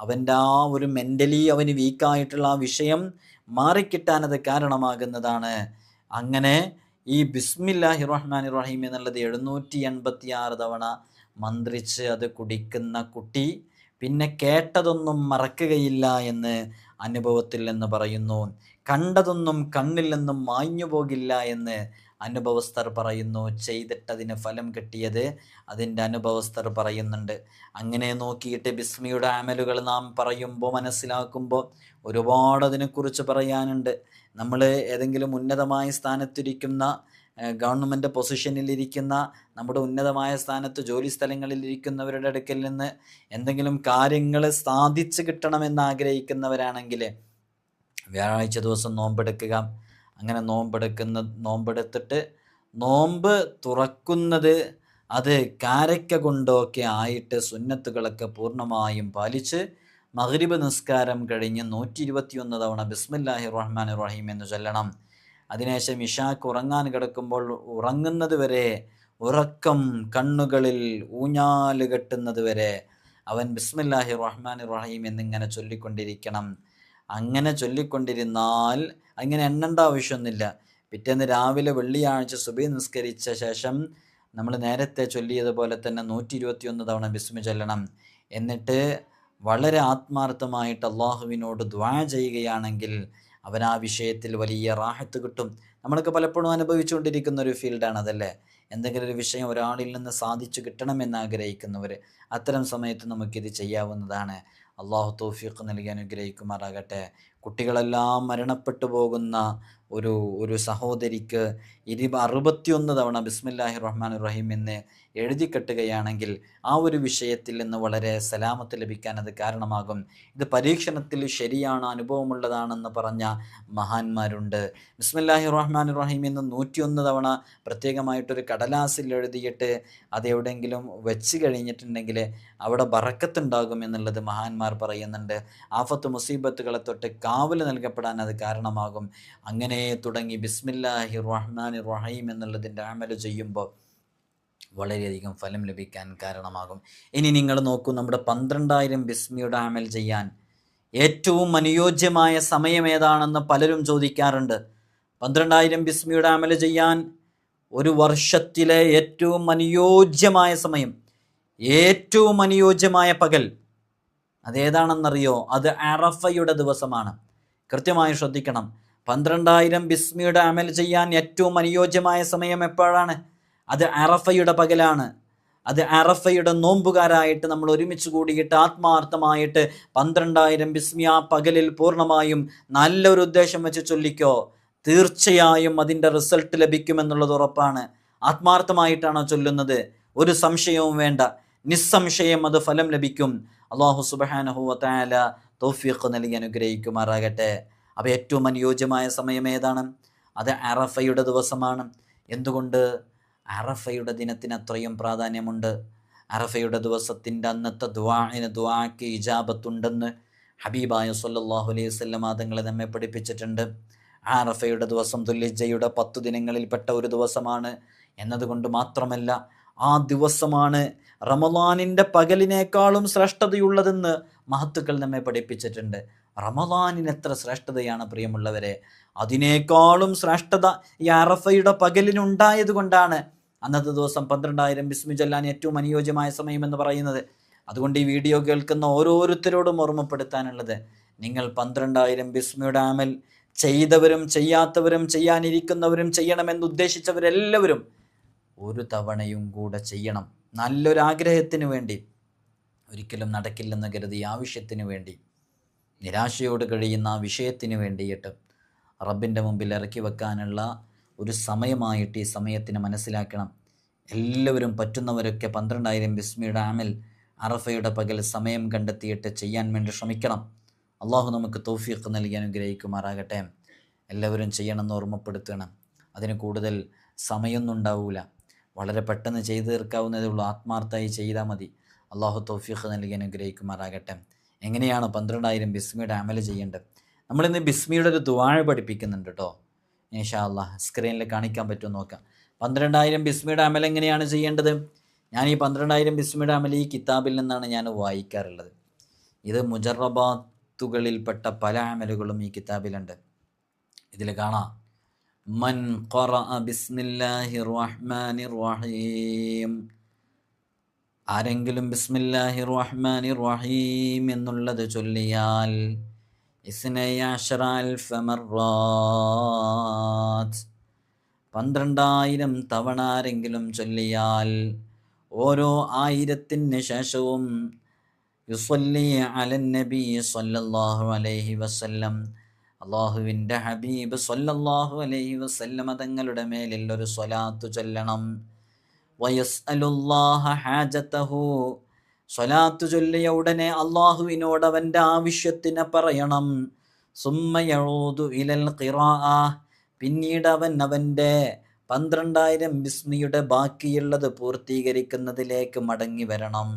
അവൻ്റെ ആ ഒരു മെൻ്റലി അവന് വീക്കായിട്ടുള്ള ആ വിഷയം മാറിക്കിട്ടാൻ അത് കാരണമാകുന്നതാണ്. അങ്ങനെ ഈ ബിസ്മില്ലാഹിർ റഹ്മാനിർ റഹീം എന്നുള്ളത് 786 തവണ മന്ത്രിച്ച് അത് കുടിക്കുന്ന കുട്ടി പിന്നെ കേട്ടതൊന്നും മറക്കുകയില്ല എന്ന് അനുഭവത്തിൽ നിന്ന് പറയുന്നു. കണ്ടതൊന്നും കണ്ണിൽ നിന്നും മാഞ്ഞു പോകില്ല എന്ന് അനുഭവസ്ഥർ പറയുന്നു. ചെയ്തിട്ടതിന് ഫലം കിട്ടിയത് അതിൻ്റെ അനുഭവസ്ഥർ പറയുന്നുണ്ട്. അങ്ങനെ നോക്കിയിട്ട് ബിസ്മിയുടെ അമലുകൾ നാം പറയുമ്പോൾ മനസ്സിലാക്കുമ്പോൾ ഒരുപാട് അതിനെക്കുറിച്ച് പറയാനുണ്ട്. നമ്മൾ ഏതെങ്കിലും ഉന്നതമായ സ്ഥാനത്തിരിക്കുന്ന ഗവൺമെൻറ് പൊസിഷനിലിരിക്കുന്ന നമ്മുടെ ഉന്നതമായ സ്ഥാനത്ത് ജോലി സ്ഥലങ്ങളിലിരിക്കുന്നവരുടെ അടുക്കൽ നിന്ന് എന്തെങ്കിലും കാര്യങ്ങൾ സാധിച്ചു കിട്ടണമെന്ന് ആഗ്രഹിക്കുന്നവരാണെങ്കിൽ വ്യാഴാഴ്ച ദിവസം നോമ്പെടുക്കുക. അങ്ങനെ നോമ്പെടുത്തിട്ട് നോമ്പ് തുറക്കുന്നത് അത് കാരക്ക കൊണ്ടൊക്കെ ആയിട്ട് സുന്നത്തുകളൊക്കെ പൂർണ്ണമായും പാലിച്ച് മഗ്രിബ് നിസ്കാരം കഴിഞ്ഞ് 121 തവണ ബിസ്മില്ലാഹിർ റഹ്മാനിർ റഹീം എന്ന് ചൊല്ലണം. അതിനുശേഷം ഇശാക്ക് ഉറങ്ങാൻ കിടക്കുമ്പോൾ ഉറങ്ങുന്നത് വരെ, ഉറക്കം കണ്ണുകളിൽ ഊഞ്ഞാല് കെട്ടുന്നത് വരെ അവൻ ബിസ്മില്ലാഹിർ റഹ്മാനിർ റഹീം എന്നിങ്ങനെ ചൊല്ലിക്കൊണ്ടിരിക്കണം. അങ്ങനെ ചൊല്ലിക്കൊണ്ടിരുന്നാൽ അങ്ങനെ എണ്ണേണ്ട ആവശ്യമൊന്നുമില്ല. പിറ്റേന്ന് രാവിലെ വെള്ളിയാഴ്ച സുബഹി നിസ്കരിച്ച ശേഷം നമ്മൾ നേരത്തെ ചൊല്ലിയതുപോലെ തന്നെ 121 തവണ ബിസ്മി ചൊല്ലണം. എന്നിട്ട് വളരെ ആത്മാർത്ഥമായിട്ട് അള്ളാഹുവിനോട് ദുആ ചെയ്യുകയാണെങ്കിൽ അവൻ ആ വിഷയത്തിൽ വലിയ റാഹത്ത് കിട്ടും. നമ്മളൊക്കെ പലപ്പോഴും അനുഭവിച്ചുകൊണ്ടിരിക്കുന്ന ഒരു ഫീൽഡാണ് അതല്ലേ. എന്തെങ്കിലും ഒരു വിഷയം ഒരാളിൽ നിന്ന് സാധിച്ചു കിട്ടണമെന്ന് ആഗ്രഹിക്കുന്നവർ, അത്തരം സമയത്ത് നമുക്കിത് ചെയ്യാവുന്നതാണ്. അള്ളാഹു തൗഫീഖ് നൽകി അനുഗ്രഹിക്കുമാറാകട്ടെ. കുട്ടികളെല്ലാം മരണപ്പെട്ടു പോകുന്ന ഒരു സഹോദരിക്ക് 61 തവണ ബിസ്മില്ലാഹിർ റഹ്മാനിർ റഹീം എന്ന് എഴുതി കെട്ടുകയാണെങ്കിൽ ആ ഒരു വിഷയത്തിൽ നിന്ന് വളരെ സലാമത്ത് ലഭിക്കാൻ അത് കാരണമാകും. ഇത് പരീക്ഷണത്തിൽ ശരിയാണ്, അനുഭവമുള്ളതാണെന്ന് പറഞ്ഞ മഹാന്മാരുണ്ട്. ബിസ്മില്ലാഹിർ റഹ്മാനിർ റഹീം എന്ന് 101 തവണ പ്രത്യേകമായിട്ടൊരു കടലാസിൽ എഴുതിയിട്ട് അത് എവിടെയെങ്കിലും വെച്ച് കഴിഞ്ഞിട്ടുണ്ടെങ്കിൽ അവിടെ ബറക്കത്തുണ്ടാകും എന്നുള്ളത് മഹാന്മാർ പറയുന്നുണ്ട്. ആഫത്ത് മുസീബത്തുകളെ തൊട്ട് കാവൽ നൽകപ്പെടാൻ അത് കാരണമാകും. അങ്ങനെ തുടങ്ങി ബിസ്മില്ലാഹിർ റഹ്മാനിർ റഹീം എന്നുള്ളതിൻ്റെ അമല് ചെയ്യുമ്പോൾ വളരെയധികം ഫലം ലഭിക്കാൻ കാരണമാകും. ഇനി നിങ്ങൾ നോക്കൂ, നമ്മുടെ 12,000 ബിസ്മിയുടെ അമൽ ചെയ്യാൻ ഏറ്റവും അനുയോജ്യമായ സമയം ഏതാണെന്ന് പലരും ചോദിക്കാറുണ്ട്. 12,000 ബിസ്മിയുടെ അമൽ ചെയ്യാൻ ഒരു വർഷത്തിലെ ഏറ്റവും അനുയോജ്യമായ സമയം, ഏറ്റവും അനുയോജ്യമായ പകൽ അതേതാണെന്നറിയോ? അത് അറഫയുടെ ദിവസമാണ്. കൃത്യമായി ശ്രദ്ധിക്കണം. 12,000 ബിസ്മിയുടെ അമൽ ചെയ്യാൻ ഏറ്റവും അനുയോജ്യമായ സമയം എപ്പോഴാണ്? അത് അറഫയുടെ പകലാണ്. അത് അറഫയുടെ നോമ്പുകാരായിട്ട് നമ്മൾ ഒരുമിച്ച് കൂടിയിട്ട് ആത്മാർത്ഥമായിട്ട് 12,000 ബിസ്മി ആ പകലിൽ പൂർണ്ണമായും നല്ലൊരു ഉദ്ദേശം വെച്ച് ചൊല്ലിക്കോ. തീർച്ചയായും അതിൻ്റെ റിസൾട്ട് ലഭിക്കുമെന്നുള്ളത് ഉറപ്പാണ്. ആത്മാർത്ഥമായിട്ടാണോ ചൊല്ലുന്നത്? ഒരു സംശയവും വേണ്ട, നിസ്സംശയം അത് ഫലം ലഭിക്കും. അല്ലാഹു സുബ്ഹാനഹു വ തആല തൗഫീഖ് നൽകി അനുഗ്രഹിക്കുമാറാകട്ടെ. അപ്പോൾ ഏറ്റവും അനുയോജ്യമായ സമയം ഏതാണ്? അത് അറഫയുടെ ദിവസമാണ്. എന്തുകൊണ്ട്? അറഫയുടെ ദിനത്തിന് അത്രയും പ്രാധാന്യമുണ്ട്. അറഫയുടെ ദിവസത്തിൻ്റെ അന്നത്തെ ദുആക്ക് ഇജാബത്തുണ്ടെന്ന് ഹബീബായ സ്വല്ലല്ലാഹു അലൈഹി വസല്ലം തങ്ങളെ നമ്മെ പഠിപ്പിച്ചിട്ടുണ്ട്. അറഫയുടെ ദിവസം ദുൽഹിജ്ജയുടെ 10 ദിനങ്ങളിൽപ്പെട്ട ഒരു ദിവസമാണ് എന്നതുകൊണ്ട് മാത്രമല്ല, ആ ദിവസമാണ് റമളാനിൻ്റെ പകലിനേക്കാളും ശ്രേഷ്ഠതയുള്ളതെന്ന് മഹത്തുക്കൾ നമ്മെ പഠിപ്പിച്ചിട്ടുണ്ട്. റമളാനിന് എത്ര ശ്രേഷ്ഠതയാണ് പ്രിയമുള്ളവരെ! അതിനേക്കാളും ശ്രേഷ്ഠത ഈ അറഫയുടെ പകലിനുണ്ടായത് കൊണ്ടാണ് അന്നത്തെ ദിവസം 12,000 ബിസ്മി ചൊല്ലാൻ ഏറ്റവും അനുയോജ്യമായ സമയം എന്ന് പറയുന്നത്. അതുകൊണ്ട് ഈ വീഡിയോ കേൾക്കുന്ന ഓരോരുത്തരോടും ഓർമ്മപ്പെടുത്താനുള്ളത്, നിങ്ങൾ 12,000 ബിസ്മിയുടെ അമൽ ചെയ്തവരും ചെയ്യാത്തവരും ചെയ്യാനിരിക്കുന്നവരും ചെയ്യണമെന്ന് ഉദ്ദേശിച്ചവരെല്ലാവരും ഒരു തവണയും കൂടെ ചെയ്യണം. നല്ലൊരാഗ്രഹത്തിന് വേണ്ടി, ഒരിക്കലും നടക്കില്ലെന്ന് കരുതി ആവശ്യത്തിന് വേണ്ടി, നിരാശയോട് കഴിയുന്ന ആ വിഷയത്തിന് വേണ്ടിയിട്ട് റബ്ബിൻ്റെ മുമ്പിൽ ഇറക്കി വെക്കാനുള്ള ഒരു സമയമായിട്ട് ഈ സമയത്തിന് മനസ്സിലാക്കണം. എല്ലാവരും പറ്റുന്നവരൊക്കെ 12,000 ബിസ്മിയുടെ അമൽ അറഫയുടെ പകൽ സമയം കണ്ടെത്തിയിട്ട് ചെയ്യാൻ വേണ്ടി ശ്രമിക്കണം. അള്ളാഹു നമുക്ക് തൗഫീഖ് നൽകി അനുഗ്രഹിക്കുമാറാകട്ടെ. എല്ലാവരും ചെയ്യണമെന്ന് ഓർമ്മപ്പെടുത്തണം. അതിന് കൂടുതൽ സമയമൊന്നും ഉണ്ടാവില്ല, വളരെ പെട്ടെന്ന് ചെയ്തു തീർക്കാവുന്നതേ ഉള്ളൂ. ആത്മാർത്ഥമായി ചെയ്താൽ മതി. അള്ളാഹു തൗഫീഖ് നൽകി അനുഗ്രഹിക്കുമാറാകട്ടെ. എങ്ങനെയാണ് 12,000 ബിസ്മിയുടെ അമൽ ചെയ്യേണ്ടത്? നമ്മളിന്ന് ബിസ്മിയുടെ ഒരു ദുആ പഠിപ്പിക്കുന്നുണ്ട് കേട്ടോ. ഇൻഷാ അല്ലാഹ് സ്ക്രീനിൽ കാണിക്കാൻ പറ്റുമോ നോക്കാം. 12,000 ബിസ്മിയുടെ അമൽ എങ്ങനെയാണ് ചെയ്യേണ്ടത്? ഞാൻ ഈ 12,000 ബിസ്മിയുടെ അമൽ ഈ കിതാബിൽ നിന്നാണ് ഞാൻ വായിക്കാറുള്ളത്. ഇത് മുജറബാത്തുകളിൽപ്പെട്ട പല അമലുകളും ഈ കിതാബിലുണ്ട്. ഇതിൽ കാണാം, മൻ ഖറഅ ബിസ്മില്ലാഹിർ റഹ്മാനിർ റഹീം. ആരെങ്കിലും ബിസ്മില്ലാഹിർ റഹ്മാനിർ റഹീം എന്നുള്ളത് ചൊല്ലിയാൽ 12,000 മർറാത്ത്, 12,000 തവണ ആരെങ്കിലും ചൊല്ലിയാൽ ഓരോ 1000-ന് ശേഷവും യുസല്ലി അലൻ നബി സല്ലല്ലാഹു അലൈഹി വസല്ലം, അള്ളാഹുവിൻ്റെ ഹബീബ് സല്ലല്ലാഹു അലൈഹി വസല്ലം തങ്ങളുടെ മേലിൽ ഒരു സ്വലാത്ത് ചൊല്ലണം. വയസ്അലുല്ലാഹ ഹാജതഹു, സ്വലാത്ത് ചൊല്ലിയ ഉടനെ അള്ളാഹുവിനോട് അവൻ്റെ ആവശ്യത്തിനെ പറയണം. സുമ്മ യഊദു ഇലൽ ഖിറാഅ, പിന്നീട് അവൻ അവൻ്റെ 12,000 ബിസ്മിയുടെ ബാക്കിയുള്ളത് പൂർത്തീകരിക്കുന്നതിലേക്ക് മടങ്ങി വരണം.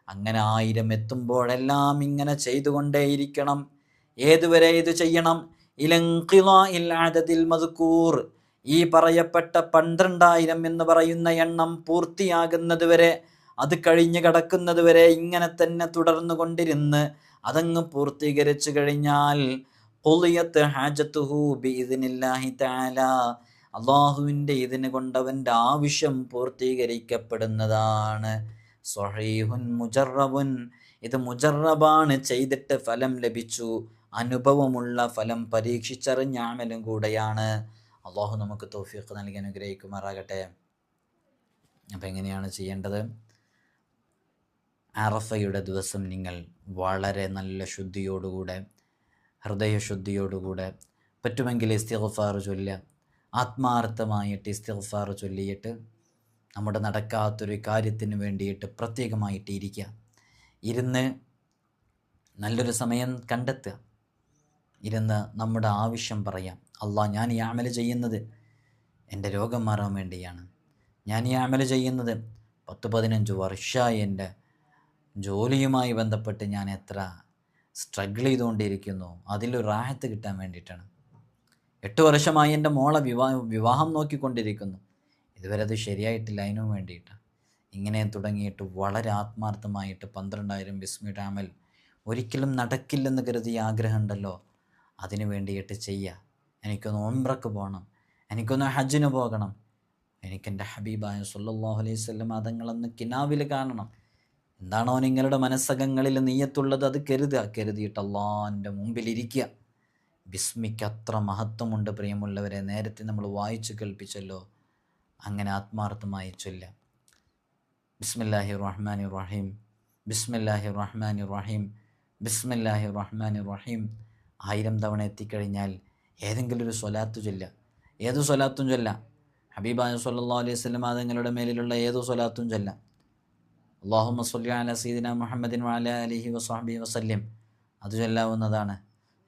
അങ്ങനെ 1000 എത്തുമ്പോഴെല്ലാം ഇങ്ങനെ ചെയ്തുകൊണ്ടേയിരിക്കണം. ഏതുവരെ ഇത് ചെയ്യണം? ഇലൻഖിളാഇൽ അദദിൽ മദ്കൂർ, ഈ പറയപ്പെട്ട 12,000 എന്ന് പറയുന്ന എണ്ണം പൂർത്തിയാകുന്നത് വരെ, അത് കഴിഞ്ഞ് കിടക്കുന്നത് വരെ ഇങ്ങനെ തന്നെ തുടർന്നു കൊണ്ടിരുന്ന് അതങ്ങ് പൂർത്തീകരിച്ചു കഴിഞ്ഞാൽ ഖുളിയത്ത് ഹാജത്തുഹു ബിഇദ്നില്ലാഹി തആല, അള്ളാഹുവിൻ്റെ ഇതിന് കൊണ്ടവൻ്റെ ആവശ്യം പൂർത്തീകരിക്കപ്പെടുന്നതാണ്. സ്വഹീഹുൻ മുജറബുൻ, ഇത് മുജറബാണ്, ചെയ്തിട്ട് ഫലം ലഭിച്ചു, അനുഭവമുള്ള ഫലം പരീക്ഷിച്ചറിഞ്ഞ അമലും കൂടെയാണ്. അള്ളാഹു നമുക്ക് തൗഫീഖ് നൽകി അനുഗ്രഹിക്കുമാറാകട്ടെ. അപ്പം എങ്ങനെയാണ് ചെയ്യേണ്ടത്? അറഫയുടെ ദിവസം നിങ്ങൾ വളരെ നല്ല ശുദ്ധിയോടുകൂടെ, ഹൃദയശുദ്ധിയോടുകൂടെ, പറ്റുമെങ്കിൽ ഇസ്തിഗ്ഫാർ ചൊല്ലുക. ആത്മാർത്ഥമായിട്ട് ഇസ്തിഗ്ഫാർ ചൊല്ലിയിട്ട് നമ്മുടെ നടക്കാത്തൊരു കാര്യത്തിന് വേണ്ടിയിട്ട് പ്രത്യേകമായിട്ട് ഇരിക്കുക. ഇരുന്ന് നല്ലൊരു സമയം കണ്ടെത്തുക, ഇരുന്ന് നമ്മുടെ ആവശ്യം പറയാം. അല്ലാഹ്, ഞാൻ ഈ അമൽ ചെയ്യുന്നത് എൻ്റെ രോഗം മാറാൻ വേണ്ടിയാണ്. ഞാൻ ഈ അമൽ ചെയ്യുന്നത് 10-15 വർഷമായി എൻ്റെ ജോലിയുമായി ബന്ധപ്പെട്ട് ഞാൻ എത്ര സ്ട്രഗിൾ ചെയ്തുകൊണ്ടിരിക്കുന്നു, അതിലൊരു റാഹത്ത് കിട്ടാൻ വേണ്ടിയിട്ടാണ്. 8 വർഷമായി എൻ്റെ മോളെ വിവാഹം നോക്കിക്കൊണ്ടിരിക്കുന്നു, ഇതുവരെ അത് ശരിയായിട്ടില്ല, അതിനും വേണ്ടിയിട്ടാണ്. ഇങ്ങനെ തുടങ്ങിയിട്ട് വളരെ ആത്മാർത്ഥമായിട്ട് 12,000 ബിസ്മിയുടെ അമൽ ഒരിക്കലും നടക്കില്ലെന്ന് കരുതിയ ആഗ്രഹം ഉണ്ടല്ലോ, അതിനു വേണ്ടിയിട്ട് ചെയ്യുക. എനിക്കൊന്ന് ഉംറക്ക് പോകണം, എനിക്കൊന്ന് ഹജ്ജിന് പോകണം, എനിക്കെൻ്റെ ഹബീബായ സല്ലല്ലാഹു അലൈഹി വസല്ലം തങ്ങളെന്ന് കിനാവിൽ കാണണം. എന്താണോ നിങ്ങളുടെ മനസ്സകങ്ങളിൽ നീയത്തുള്ളത് അത് കരുതിയിട്ട് അള്ളാഹിൻ്റെ മുമ്പിലിരിക്കുക. ബിസ്മിക്ക് അത്ര മഹത്വമുണ്ട് പ്രിയമുള്ളവരെ. നേരത്തെ നമ്മൾ വായിച്ചു കേൾപ്പിച്ചല്ലോ, അങ്ങനെ ആത്മാർത്ഥമായി ചൊല്ലാം. ബിസ്മില്ലാഹിർ റഹ്മാനിർ റഹീം, ബിസ്മില്ലാഹിർ റഹ്മാനിർ റഹീം, ബിസ്മില്ലാഹിർ റഹ്മാനിർ റഹീം 1000 തവണ എത്തിക്കഴിഞ്ഞാൽ ഏതെങ്കിലും ഒരു സ്വലാത്ത് ചൊല്ലുക. ഏത് സ്വലാത്തും ചൊല്ലാം. ഹബീബായ സല്ലല്ലാഹു അലൈഹി വസല്ലം തങ്ങളുടെ മേലിലുള്ള ഏതോ സ്വലാത്തും ചൊല്ലാം. അല്ലാഹുമ്മ സ്വല്ലി അലാ സയ്യിദിനാ മുഹമ്മദിൻ വഅലാ ആലിഹി വസഹ്ബിഹി വസല്ലം, അത് ചൊല്ലാവുന്നതാണ്.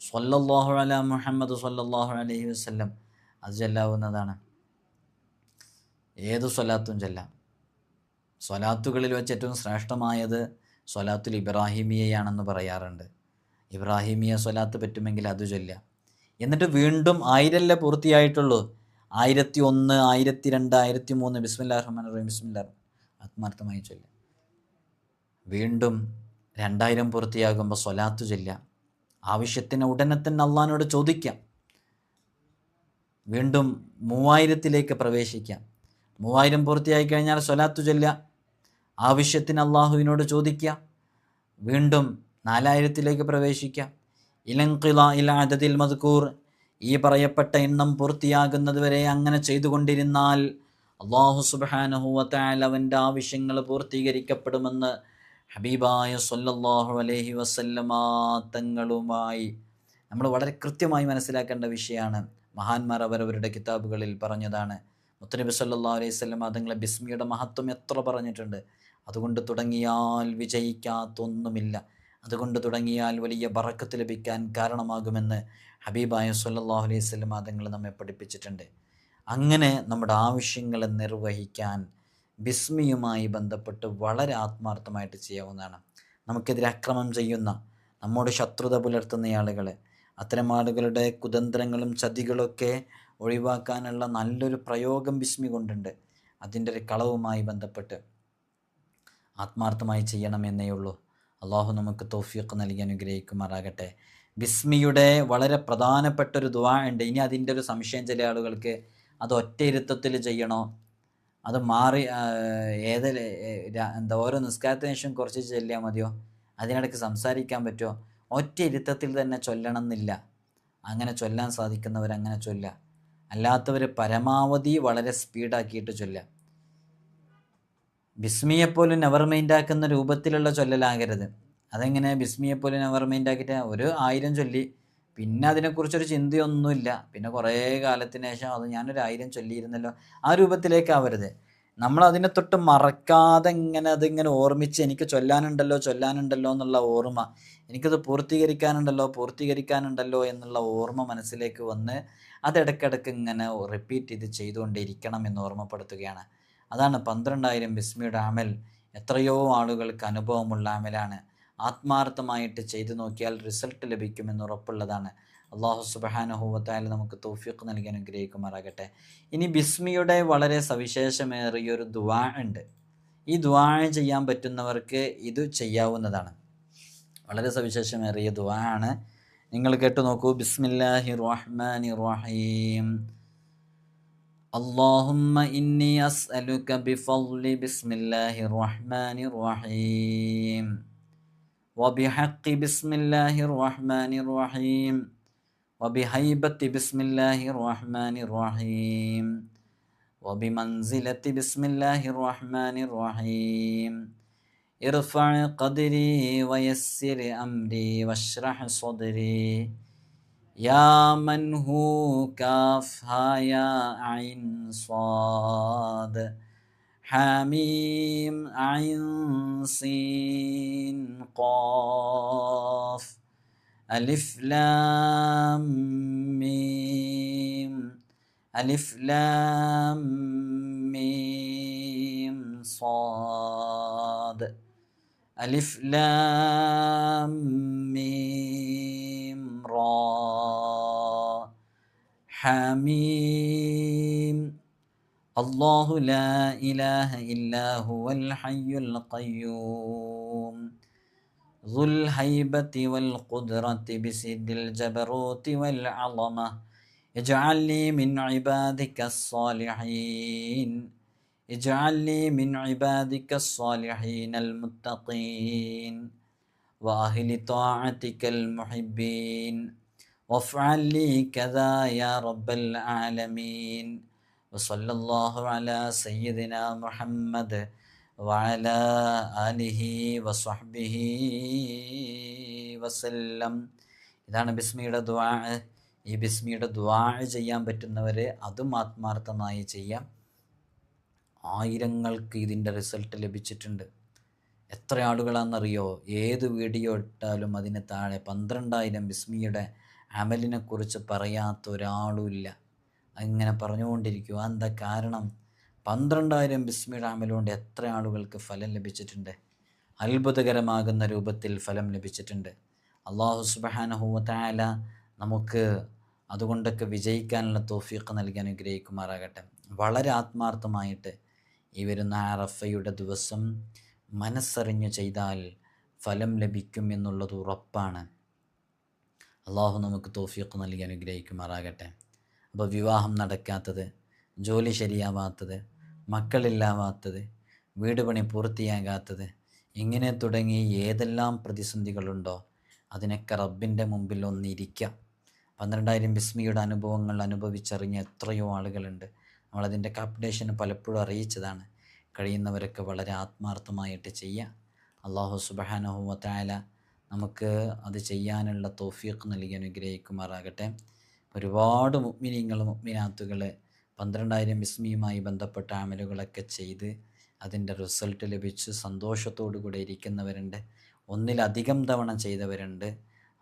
സ്വല്ലല്ലാഹു അലാ മുഹമ്മദ് സ്വല്ലല്ലാഹു അലൈഹി വസല്ലം, അത് ചൊല്ലാവുന്നതാണ്. ഏത് സ്വലാത്തും ചൊല്ലാം. സ്വലാത്തുകളിൽ വെച്ച് ഏറ്റവും ശ്രേഷ്ഠമായത് സ്വലാത്തുൽ ഇബ്രാഹിമിയയാണെന്ന് പറയാറുണ്ട്. ഇബ്രാഹിമിയ സ്വലാത്ത് പറ്റുമെങ്കിൽ അത് ചൊല്ലാം. എന്നിട്ട് വീണ്ടും 1000 പൂർത്തിയായിട്ടുള്ളൂ. 1001, 1002, 1003 ബിസ്മില്ലാഹിർ റഹ്മാനിർ റഹീം, ബിസ്മില്ലാഹ് ആത്മാർത്ഥമായി ചൊല്ലാം. വീണ്ടും 2000 പൂർത്തിയാകുമ്പോൾ സ്വലാത്ത് ചൊല്ലാം. ആവശ്യത്തിന് ഉടനെ തന്നെ അള്ളാഹിനോട് ചോദിക്കാം. വീണ്ടും 3000ലേക്ക് പ്രവേശിക്കാം. 3000 പൂർത്തിയായി കഴിഞ്ഞാൽ സ്വലാത്ത് ചൊല്ലാം. ആവശ്യത്തിന് അള്ളാഹുവിനോട് ചോദിക്കാം. വീണ്ടും 4000ലേക്ക് പ്രവേശിക്കാം. ഇലൻഖിലാഇൽ അദദിൽ മദ്കൂർ, ഈ പറയപ്പെട്ട എണ്ണം പൂർത്തിയാകുന്നത് വരെ അങ്ങനെ ചെയ്തുകൊണ്ടിരുന്നാൽ അള്ളാഹു സുബ്ഹാനഹു വ തആല അവൻ്റെ ആവശ്യങ്ങൾ പൂർത്തീകരിക്കപ്പെടുമെന്ന് ഹബീബായ സല്ലല്ലാഹു അലൈഹി വസല്ലമ തങ്ങളുമായി നമ്മൾ വളരെ കൃത്യമായി മനസ്സിലാക്കേണ്ട വിഷയമാണ്. മഹാന്മാർ അവരവരുടെ കിതാബുകളിൽ പറഞ്ഞതാണ്. മുത്തനബി സല്ലല്ലാഹു അലൈഹി വസല്ലമ തങ്ങളെ ബിസ്മിയുടെ മഹത്വം എത്ര പറഞ്ഞിട്ടുണ്ട്. അതുകൊണ്ട് തുടങ്ങിയാൽ വിജയിക്കാത്തൊന്നുമില്ല. അതുകൊണ്ട് തുടങ്ങിയാൽ വലിയ ബറക്കത്ത് ലഭിക്കാൻ കാരണമാകുമെന്ന് ഹബീബായ സല്ലല്ലാഹു അലൈഹി വസല്ലമ തങ്ങൾ നമ്മെ പഠിപ്പിച്ചിട്ടുണ്ട്. അങ്ങനെ നമ്മുടെ ആവശ്യങ്ങളെ നിർവഹിക്കാൻ ബിസ്മിയുമായി ബന്ധപ്പെട്ട് വളരെ ആത്മാർത്ഥമായിട്ട് ചെയ്യാവുന്നതാണ്. നമുക്കെതിരെ അക്രമം ചെയ്യുന്ന, നമ്മോട് ശത്രുത പുലർത്തുന്ന ആളുകൾ, അത്തരം ആളുകളുടെ കുതന്ത്രങ്ങളും ചതികളൊക്കെ ഒഴിവാക്കാനുള്ള നല്ലൊരു പ്രയോഗം ബിസ്മി കൊണ്ടുണ്ട്. അതിൻ്റെ ഒരു കളവുമായി ബന്ധപ്പെട്ട് ആത്മാർത്ഥമായി ചെയ്യണമെന്നേ ഉള്ളൂ. അള്ളാഹു നമുക്ക് തൗഫീഖ് നൽകി അനുഗ്രഹിക്കുമാറാകട്ടെ. ബിസ്മിയുടെ വളരെ പ്രധാനപ്പെട്ടൊരു ദുആ ഉണ്ട്. ഇനി അതിൻ്റെ ഒരു സംശയം ചില ആളുകൾക്ക്, അത് ഒറ്റ ഇരുത്തത്തിൽ ചെയ്യണോ, അത് മാറി ഓരോ നിസ്കാരത്തിന് ശേഷം കുറച്ച് ചൊല്ലിയാൽ മതിയോ, അതിനിടയ്ക്ക് സംസാരിക്കാൻ പറ്റുമോ? ഒറ്റ ഇരുത്തത്തിൽ തന്നെ ചൊല്ലണം എന്നില്ല. അങ്ങനെ ചൊല്ലാൻ സാധിക്കുന്നവരങ്ങനെ ചൊല്ലുക. അല്ലാത്തവർ പരമാവധി വളരെ സ്പീഡാക്കിയിട്ട് ചൊല്ലുക. ബിസ്മിയെപ്പോലും നെവർ മൈൻഡാക്കുന്ന രൂപത്തിലുള്ള ചൊല്ലലാകരുത്. അതെങ്ങനെ ബിസ്മിയെപ്പോലും നെവർ മൈൻഡാക്കിയിട്ട് ഒരു 1000 ചൊല്ലി പിന്നെ അതിനെക്കുറിച്ചൊരു ചിന്തയൊന്നുമില്ല, പിന്നെ കുറേ കാലത്തിന് ശേഷം അത് ഞാനൊരു 1000 ചൊല്ലിയിരുന്നല്ലോ, ആ രൂപത്തിലേക്കാവരുത്. നമ്മളതിനെ തൊട്ട് മറക്കാതെ അതിങ്ങനെ ഓർമ്മിച്ച് എനിക്ക് ചൊല്ലാനുണ്ടല്ലോ എന്നുള്ള ഓർമ്മ, എനിക്കത് പൂർത്തീകരിക്കാനുണ്ടല്ലോ എന്നുള്ള ഓർമ്മ മനസ്സിലേക്ക് വന്ന് അതിടയ്ക്കിടയ്ക്ക് ഇങ്ങനെ റിപ്പീറ്റ് ചെയ്തുകൊണ്ടിരിക്കണം എന്ന് ഓർമ്മപ്പെടുത്തുകയാണ്. അതാണ് 12000 ബിസ്മിയുടെ അമൽ. എത്രയോ ആളുകൾക്ക് അനുഭവമുള്ള അമലാണ്. ആത്മാർത്ഥമായിട്ട് ചെയ്തു നോക്കിയാൽ റിസൾട്ട് ലഭിക്കുമെന്ന് ഉറപ്പുള്ളതാണ്. അള്ളാഹു സുബ്ഹാനഹു വ തആല നമുക്ക് തൗഫീഖ് നൽകി അനുഗ്രഹിക്കുമാറാകട്ടെ. ഇനി ബിസ്മിയുടെ വളരെ സവിശേഷമേറിയൊരു ദുആ ഉണ്ട്. ഈ ദുആ ചെയ്യാൻ പറ്റുന്നവർക്ക് ഇത് ചെയ്യാവുന്നതാണ്. വളരെ സവിശേഷമേറിയ ദുആ ആണ്. നിങ്ങൾ കേട്ടു നോക്കൂ. ബിസ്മില്ലാഹിർ റഹ്മാനിർ റഹീം. اللهم إني أسألك بفضل بسم الله الرحمن الرحيم وبحق بسم الله الرحمن الرحيم وبهيبة بسم الله الرحمن الرحيم وبمنزلة بسم الله الرحمن الرحيم ارفع قدري ويسر أمري واشرح صدري يا من هو كاف ها يا عين صاد حميم عين سين قاف ألف لام ميم ألف لام ميم صاد ألف لام ميم را حميم الله لا إله إلا هو الحي القيوم ذو الهيبة والقدرة بسد الجبروت والعظمة اجعلني من عبادك الصالحين اجعلني من عبادك الصالحين المتقين وأهل طاعتك المحبين وافعل لي كذا يا رب العالمين وصلى الله على سيدنا محمد وعلى آله وصحبه വസല്ലം. ഇതാണ് ബിസ്മിയുടെ ദുആ. ഈ ബിസ്മിയുടെ ദുആ ചെയ്യാൻ പറ്റുന്നവർ അതും ആത്മാർത്ഥമായി ചെയ്യാം. ആയിരങ്ങൾക്ക് ഇതിൻ്റെ റിസൾട്ട് ലഭിച്ചിട്ടുണ്ട്. എത്ര ആളുകളാണെന്നറിയോ? ഏത് വീഡിയോ ഇട്ടാലും അതിന് താഴെ 12,000 ബിസ്മിയുടെ അമലിനെക്കുറിച്ച് പറയാത്ത ഒരാളുമില്ല. അങ്ങനെ പറഞ്ഞുകൊണ്ടിരിക്കുക. എന്താ കാരണം? 12,000 ബിസ്മിയുടെ അമലുകൊണ്ട് എത്ര ആളുകൾക്ക് ഫലം ലഭിച്ചിട്ടുണ്ട്? അത്ഭുതകരമാകുന്ന രൂപത്തിൽ ഫലം ലഭിച്ചിട്ടുണ്ട്. അല്ലാഹു സുബ്ഹാനഹു വ തആല നമുക്ക് അതുകൊണ്ടൊക്കെ വിജയിക്കാനുള്ള തൗഫീഖ് നൽകി അനുഗ്രഹിക്കുമാറാകട്ടെ. വളരെ ആത്മാർത്ഥമായിട്ട് ഈ വരുന്ന അറഫയുടെ ദിവസം മനസ്സറിഞ്ഞ് ചെയ്താൽ ഫലം ലഭിക്കും എന്നുള്ളത് ഉറപ്പാണ്. അള്ളാഹു നമുക്ക് തൗഫീഖ് നൽകി അനുഗ്രഹിക്കുമാറാകട്ടെ. അപ്പോൾ വിവാഹം നടക്കാത്തത്, ജോലി ശരിയാവാത്തത്, മക്കളില്ലാവാത്തത്, വീട് പണി പൂർത്തിയാകാത്തത്, ഇങ്ങനെ തുടങ്ങി ഏതെല്ലാം പ്രതിസന്ധികളുണ്ടോ അതിനൊക്കെ റബ്ബിൻ്റെ മുമ്പിൽ ഒന്നിരിക്കാം. 12,000 ബിസ്മിയുടെ അനുഭവങ്ങൾ അനുഭവിച്ചറിഞ്ഞ എത്രയോ ആളുകളുണ്ട്. നമ്മളതിൻ്റെ അപ്ഡേഷൻ പലപ്പോഴും അറിയിച്ചതാണ്. കഴിയുന്നവരൊക്കെ വളരെ ആത്മാർത്ഥമായിട്ട് ചെയ്യുക. അല്ലാഹു സുബ്ഹാനഹു വ തആല നമുക്ക് അത് ചെയ്യാനുള്ള തൗഫീഖ് നൽകി അനുഗ്രഹിക്കുമാറാകട്ടെ. ഒരുപാട് മുഅ്മിനീങ്ങൾ മുഅ്മിനാത്തുകൾ 12,000 ബിസ്മിയുമായി ബന്ധപ്പെട്ട അമലുകളൊക്കെ ചെയ്ത് അതിൻ്റെ റിസൾട്ട് ലഭിച്ച് സന്തോഷത്തോടു കൂടെ ഇരിക്കുന്നവരുണ്ട്. ഒന്നിലധികം തവണ ചെയ്തവരുണ്ട്.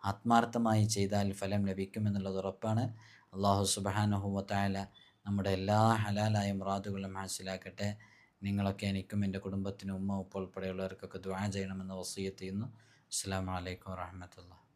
ആത്മാർത്ഥമായി ചെയ്താൽ ഫലം ലഭിക്കുമെന്നുള്ളത് ഉറപ്പാണ്. അല്ലാഹു സുബ്ഹാനഹു വ തആല നമ്മുടെ എല്ലാ ഹലാലായ മുറാദുകളും ഹാസിലാക്കട്ടെ. നിങ്ങളൊക്കെ എനിക്കും എൻ്റെ കുടുംബത്തിനും ഉമ്മ ഉപ്പ ഉൾപ്പെടെയുള്ളവർക്കൊക്കെ ദുആ ചെയ്യണമെന്ന് വസിയത്ത് ചെയ്യുന്നു. അസ്സലാമു അലൈക്കും വറഹ്മത്തുള്ളാഹി.